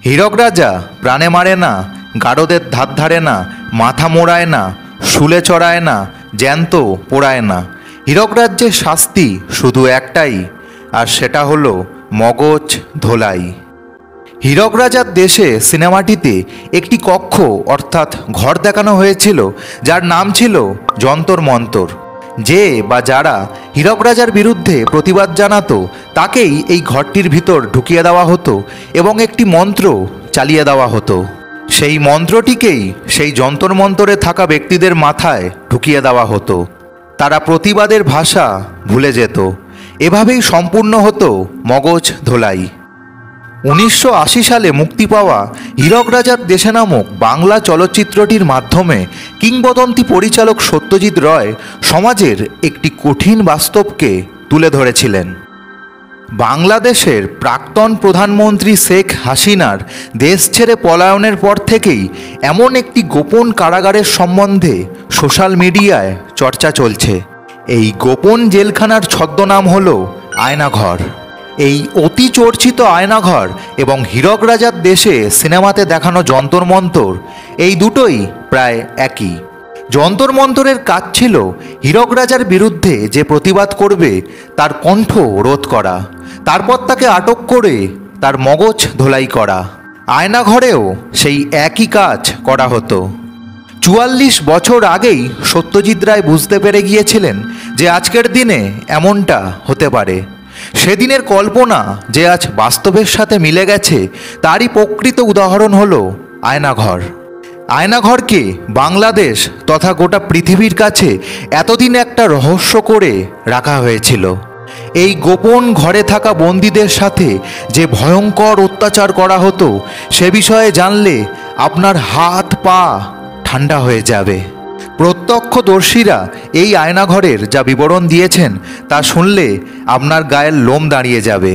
হীরক রাজা প্রাণে মারে না, গারদের ধার ধারে না, মাথা মোড়ায় না, শুলে চড়ায় না, জ্যান্ত পোড়ায় না। হীরক রাজ্যের শাস্তি শুধু একটাই, আর সেটা হলো মগজ ধোলাই। হীরক রাজার দেশে সিনেমাটিতে একটি কক্ষ অর্থাৎ ঘর দেখানো হয়েছিল, যার নাম ছিল যন্তর মন্তর। যে বা যারা হীরক রাজার বিরুদ্ধে প্রতিবাদ জানাতো তাকেই এই ঘরটির ভিতর ঢুকিয়ে দেওয়া হতো এবং একটি মন্ত্র চালিয়ে দেওয়া হতো। সেই মন্ত্রটিকেই সেই যন্তর মন্তরে থাকা ব্যক্তিদের মাথায় ঢুকিয়ে দেওয়া হতো। তারা প্রতিবাদের ভাষা ভুলে যেত। এভাবেই সম্পূর্ণ হতো মগজ ধোলাই। 1980 সালে মুক্তি পাওয়া হীরক রাজার দেশে নামক বাংলা চলচ্চিত্রটির মাধ্যমে কিংবদন্তি পরিচালক সত্যজিৎ রায় সমাজের একটি কঠিন বাস্তবকে তুলে ধরেছিলেন। বাংলাদেশের প্রাক্তন প্রধানমন্ত্রী শেখ হাসিনার দেশ ছেড়ে পলায়নের পর থেকেই এমন একটি গোপন কারাগারের সম্বন্ধে সোশ্যাল মিডিয়ায় চর্চা চলছে। এই গোপন জেলখানার ছদ্মনাম হল আয়নাঘর। এই অতি চর্চিত আয়নাঘর এবং হীরক রাজার দেশে সিনেমাতে দেখানো যন্তর মন্তর, এই দুটোই প্রায় একই। যন্তর মন্তরের কাজ ছিল হীরক রাজার বিরুদ্ধে যে প্রতিবাদ করবে তার কণ্ঠ রোধ করা, তারপর তাকে আটক করে তার মগজ ধোলাই করা। আয়নাঘরেও সেই একই কাজ করা হতো। 44 বছর আগেই সত্যজিৎ রায় বুঝতে পেরে গিয়েছিলেন যে আজকের দিনে এমনটা হতে পারে। সেদিনের কল্পনা যে আজ বাস্তবের সাথে মিলে গেছে, তারই প্রকৃত উদাহরণ হলো আয়নাঘর। আয়নাঘরকে বাংলাদেশ তথা গোটা পৃথিবীর কাছে এতদিন একটা রহস্য করে রাখা হয়েছিল। এই গোপন ঘরে থাকা বন্দীদের সাথে যে ভয়ঙ্কর অত্যাচার করা হতো, সে বিষয়ে জানলে আপনার হাত পা ঠান্ডা হয়ে যাবে। প্রত্যক্ষদর্শীরা এই আয়নাঘরের যা বিবরণ দিয়েছেন তা শুনলে আপনার গায়ের লোম দাঁড়িয়ে যাবে।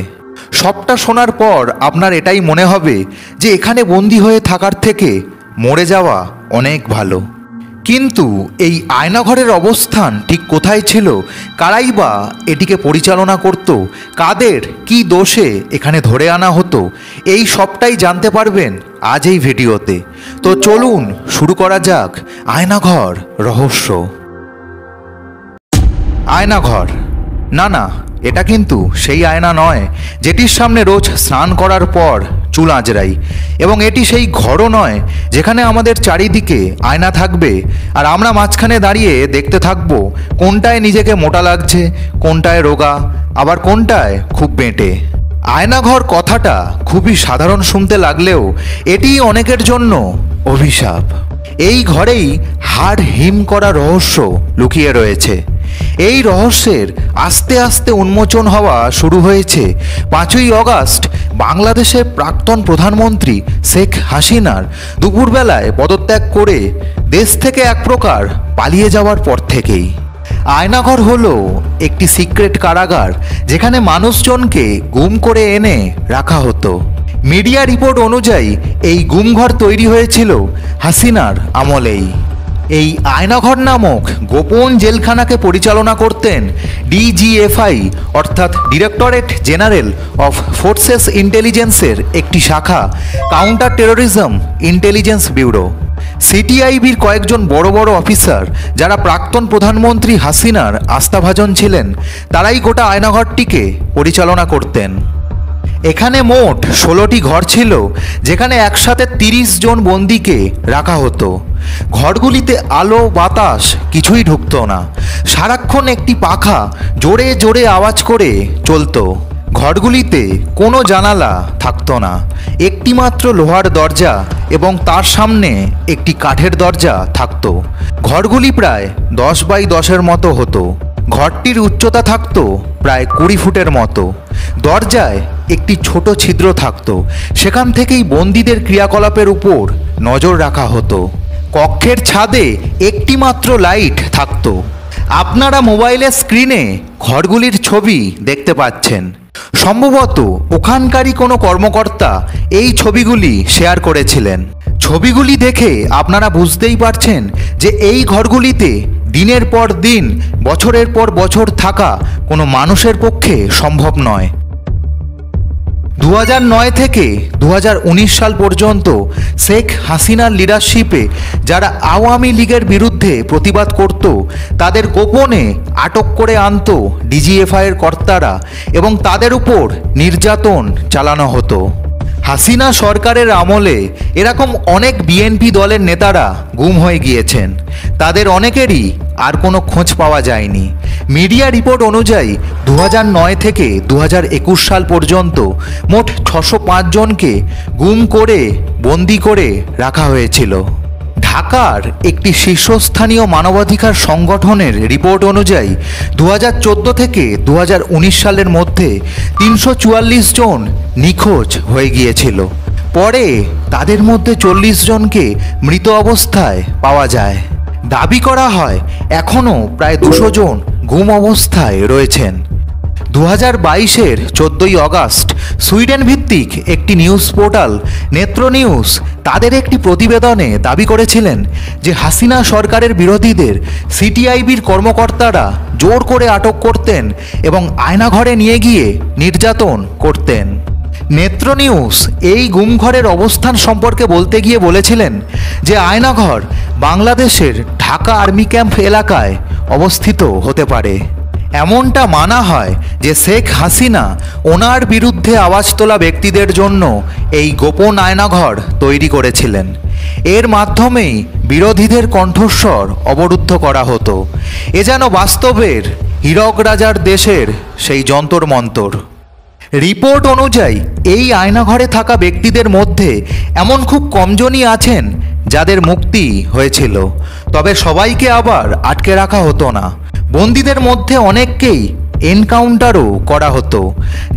সবটা শোনার পর আপনার এটাই মনে হবে যে এখানে বন্দী হয়ে থাকার থেকে মরে যাওয়া অনেক ভালো। কিন্তু এই আয়নাঘরের অবস্থান ঠিক কোথায় ছিল, কারাই বা এটিকে পরিচালনা করত, কাদের কি দোষে এখানে ধরে আনা হতো, এই সবটাই জানতে পারবেন আজ এই ভিডিওতে। তো চলুন শুরু করা যাক আয়নাঘর রহস্য। আয়নাঘর, না, এটা কিন্তু সেই আয়না নয় যেটির সামনে রোজ স্নান করার পর চুল আঁচড়াই, এবং এটি সেই ঘরও নয় যেখানে আমাদের চারিদিকে আয়না থাকবে আর আমরা মাঝখানে দাঁড়িয়ে দেখতে থাকবো কোনটায় নিজেকে মোটা লাগছে, কোনটায় রোগা, আবার কোনটায় খুব বেঁটে। আয়নাঘর কথাটা খুবই সাধারণ শুনতে লাগলেও এটি অনেকের জন্য অভিশাপ। এই ঘরেই হাড় হিম করা রহস্য লুকিয়ে রয়েছে। এই রহস্যের আস্তে আস্তে উন্মোচন হওয়া শুরু হয়েছে 5ই অগাস্ট বাংলাদেশের প্রাক্তন প্রধানমন্ত্রী শেখ হাসিনার দুপুরবেলায় পদত্যাগ করে দেশ থেকে এক প্রকার পালিয়ে যাওয়ার পর থেকেই। আয়নাঘর হলো একটি সিক্রেট কারাগার যেখানে মানুষজনকে গুম করে এনে রাখা হতো। মিডিয়া রিপোর্ট অনুযায়ী এই গুমঘর তৈরি হয়েছিল হাসিনার আমলেই। এই আয়নাঘর নামক গোপন জেলখানাকে পরিচালনা করতেন ডিজিএফআই অর্থাৎ ডিরেক্টরেট জেনারেল অফ ফোর্সেস ইন্টেলিজেন্সের একটি শাখা, কাউন্টার টেরোরিজম ইন্টেলিজেন্স ব্যুরো। সিটিআইবির কয়েকজন বড় বড় অফিসার যারা প্রাক্তন প্রধানমন্ত্রী হাসিনার আস্থাভাজন ছিলেন, তারাই গোটা আয়নাঘরটিকে পরিচালনা করতেন। এখানে মোট 16টি ঘর ছিল যেখানে একসাথে 30 জন বন্দীকে রাখা হতো। ঘরগুলিতে আলো বাতাস কিছুই ঢুকতো না। সারাক্ষণ একটি পাখা জোরে জোরে আওয়াজ করে চলতো। ঘরগুলিতে কোনো জানালা থাকতো না, একটি মাত্র লোহার দরজা এবং তার সামনে একটি কাঠের দরজা থাকতো। ঘরগুলি প্রায় 10 বাই 10-এর মতো হতো। ঘরটির উচ্চতা থাকতো প্রায় 20 ফুটের মতো। দরজায় একটি ছোট ছিদ্র থাকতো, সেখান থেকেই বন্দীদের ক্রিয়াকলাপের উপর নজর রাখা হতো। কক্ষের ছাদে একটি মাত্র লাইট থাকতো। আপনারা মোবাইলের স্ক্রিনে ঘরগুলির ছবি দেখতে পাচ্ছেন। সম্ভবত ওখানকারই কোনো কর্মকর্তা এই ছবিগুলি শেয়ার করেছিলেন। ছবিগুলি দেখে আপনারা বুঝতেই পারছেন যে এই ঘরগুলিতে দিনের পর দিন, বছরের পর বছর থাকা কোনো মানুষের পক্ষে সম্ভব নয়। 2009 থেকে 2019 সাল পর্যন্ত শেখ হাসিনার লিডারশিপে যারা আওয়ামী লীগের বিরুদ্ধে প্রতিবাদ করত তাদের গোপনে আটক করে আনত ডিজিএফআইয়ের কর্তারা এবং তাদের উপর নির্যাতন চালানো হতো। হাসিনা সরকারের আমলে এরকম অনেক বিএনপি দলের নেতারা গুম হয়ে গিয়েছেন। তাদের অনেকেরই আর কোনো খোঁজ পাওয়া যায়নি। মিডিয়া রিপোর্ট অনুযায়ী 2009 থেকে 2021 সাল পর্যন্ত মোট 605 জনকে গুম করে বন্দি করে রাখা হয়েছিল। ঢাকার একটি শীর্ষস্থানীয় মানবাধিকার সংগঠনের রিপোর্ট অনুযায়ী 2014 থেকে 2019 সালের মধ্যে 344 জন নিখোঁজ হয়ে গিয়েছিল। পরে তাদের মধ্যে 40 জনকে মৃত অবস্থায় পাওয়া যায়। দাবি করা হয় এখনও প্রায় 200 জন গুম অবস্থায় রয়েছেন। 2022-এর 14ই আগস্ট সুইডেন ভিত্তিক একটি নিউজ পোর্টাল নেত্র নিউজ তাদের একটি প্রতিবেদনে দাবি করেছিলেন যে হাসিনা সরকারের বিরোধীদের সিটিআইবির কর্মকর্তারা জোর করে আটক করতেন এবং আয়নাঘরে নিয়ে গিয়ে নির্যাতন করতেন। নেত্র নিউজ এই গুমঘরের অবস্থান সম্পর্কে বলতে গিয়ে বলেছিলেন যে আয়নাঘর বাংলাদেশের ঢাকা আর্মি ক্যাম্প এলাকায় অবস্থিত হতে পারে। এমনটা মানা হয় যে শেখ হাসিনা ওনার বিরুদ্ধে আওয়াজ তোলা ব্যক্তিদের জন্য এই গোপন আয়নাঘর তৈরি করেছিলেন। এর মাধ্যমেই বিরোধীদের কণ্ঠস্বর অবরুদ্ধ করা হতো। এ যেন বাস্তবের হীরক রাজার দেশের সেই যন্তর মন্তর। রিপোর্ট অনুযায়ী এই আয়নাঘরে থাকা ব্যক্তিদের মধ্যে এমন খুব কমজনই আছেন যাদের মুক্তি হয়েছিল, তবে সবাইকে আবার আটকে রাখা হতো না। বন্দীদের মধ্যে অনেককেই এনকাউন্টারও করা হতো।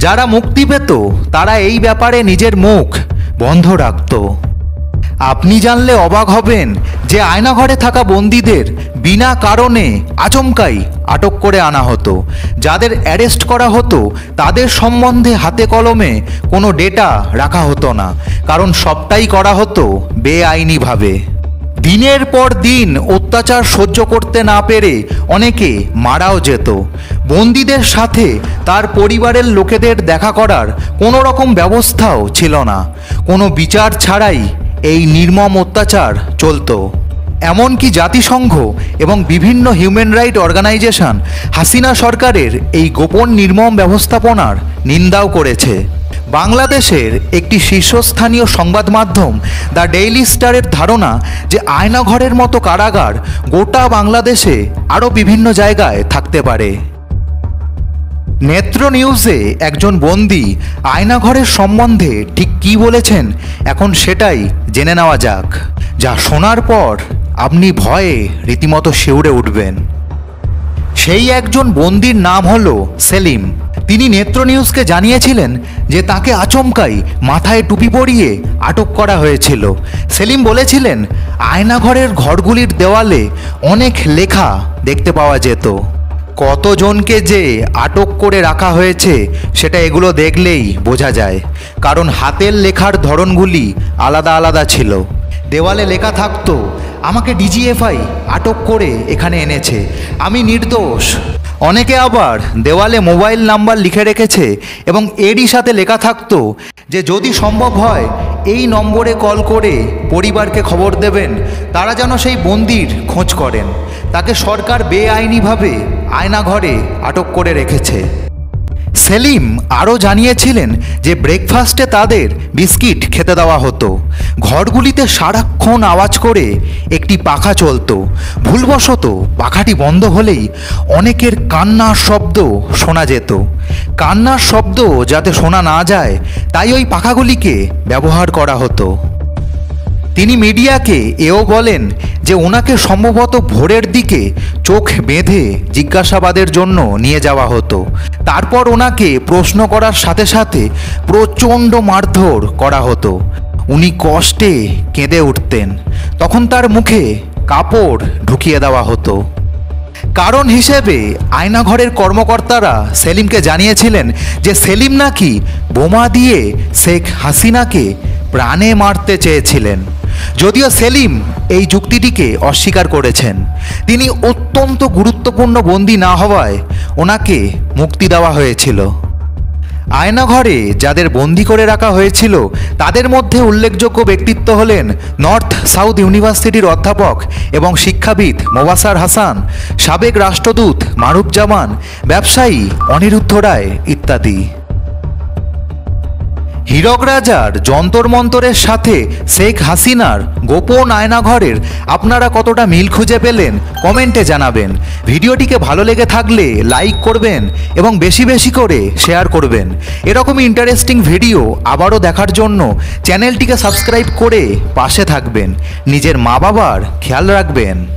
যারা মুক্তি পেত তারা এই ব্যাপারে নিজের মুখ বন্ধ রাখত। আপনি জানলে অবাক হবেন যে আয়নাঘরে থাকা বন্দীদের বিনা কারণে আচমকাই আটক করে আনা হতো। যাদের অ্যারেস্ট করা হতো তাদের সম্বন্ধে হাতে কলমে কোনো ডেটা রাখা হতো না, কারণ সবটাই করা হতো বেআইনিভাবে। দিনের পর দিন অত্যাচার সহ্য করতে না পেরে অনেকে মারাও যেত। বন্দীদের সাথে তার পরিবারের লোকেদের দেখা করার কোনো রকম ব্যবস্থাও ছিল না। কোনো বিচার ছাড়াই এই নির্মম অত্যাচার চলত। এমনকি জাতিসংঘ এবং বিভিন্ন হিউম্যান রাইট অর্গানাইজেশন হাসিনা সরকারের এই গোপন নির্মম ব্যবস্থাপনার নিন্দাও করেছে। বাংলাদেশের একটি শীর্ষস্থানীয় সংবাদ মাধ্যম দ্য ডেইলি স্টারের ধারণা যে আয়নাঘরের মতো কারাগার গোটা বাংলাদেশে আরও বিভিন্ন জায়গায় থাকতে পারে। নেত্র নিউজে একজন বন্দী আয়নাঘরের সম্বন্ধে ঠিক কী বলেছেন এখন সেটাই জেনে নেওয়া যাক, যা শোনার পর আপনি ভয়ে রীতিমতো শিউরে উঠবেন। সেই একজন বন্দীর নাম হলো সেলিম। তিনি নেত্র নিউজকে জানিয়েছিলেন যে তাকে আচমকাই মাথায় টুপি পরিয়ে আটক করা হয়েছিল। সেলিম বলেছিলেন আয়নাঘরের ঘরগুলির দেওয়ালে অনেক লেখা দেখতে পাওয়া যেত। কতজনকে যে আটক করে রাখা হয়েছে সেটা এগুলো দেখলেই বোঝা যায়, কারণ হাতের লেখার ধরনগুলি আলাদা আলাদা ছিল। দেওয়ালে লেখা থাকতো, আমাকে ডিজিএফআই আটক করে এখানে এনেছে, আমি নির্দোষ। অনেকে আবার দেওয়ালে মোবাইল নাম্বার লিখে রেখেছে এবং এরই সাথে লেখা থাকতো যে যদি সম্ভব হয় এই নম্বরে কল করে পরিবারকে খবর দেবেন, তারা যেন সেই বন্দির খোঁজ করেন। তাকে সরকার বেআইনিভাবে আয়নাঘরে আটক করে রেখেছে। সেলিম আরও জানিয়েছিলেন যে ব্রেকফাস্টে তাদের বিস্কিট খেতে দেওয়া হতো। ঘরগুলিতে সারাক্ষণ আওয়াজ করে একটি পাখা চলত। ভুলবশত পাখাটি বন্ধ হলেই অনেকের কান্নার শব্দ শোনা যেত। কান্নার শব্দ যাতে শোনা না যায় তাই ওই পাখাগুলিকে ব্যবহার করা হতো। তিনি মিডিয়াকে এও বলেন যে ওনাকে সম্ভবত ভোরের দিকে চোখ বেঁধে জিজ্ঞাসাবাদের জন্য নিয়ে যাওয়া হতো। তারপর ওনাকে প্রশ্ন করার সাথে সাথে প্রচণ্ড মারধর করা হতো। উনি কষ্টে কেঁদে উঠতেন। তখন তার মুখে কাপড় ঢুকিয়ে দেওয়া হতো। কারণ হিসেবে আয়নাঘরের কর্মকর্তারা সেলিমকে জানিয়েছিলেন যে সেলিম নাকি বোমা দিয়ে শেখ হাসিনাকে প্রাণে মারতে চেয়েছিলেন। যদিও সেলিম এই যুক্তিটিকে অস্বীকার করেছেন। তিনি অত্যন্ত গুরুত্বপূর্ণ বন্দী না হওয়ায় ওনাকে মুক্তি দেওয়া হয়েছিল। আয়নাঘরে যাদের বন্দি করে রাখা হয়েছিল তাদের মধ্যে উল্লেখযোগ্য ব্যক্তিত্ব হলেন নর্থ সাউথ ইউনিভার্সিটির অধ্যাপক এবং শিক্ষাবিদ মোবাসার হাসান, সাবেক রাষ্ট্রদূত মারুফ-জামান, ব্যবসায়ী অনিরুদ্ধ রায় ইত্যাদি। হীরক রাজার যন্তর মন্তরের সাথে শেখ হাসিনার গোপন আয়নাঘরের আপনারা কতটা মিল খুঁজে পেলেন কমেন্টে জানাবেন। ভিডিওটিকে ভালো লেগে থাকলে লাইক করবেন এবং বেশি বেশি করে শেয়ার করবেন। এরকমই ইন্টারেস্টিং ভিডিও আবারও দেখার জন্য চ্যানেলটিকে সাবস্ক্রাইব করে পাশে থাকবেন। নিজের মা বাবার খেয়াল রাখবেন।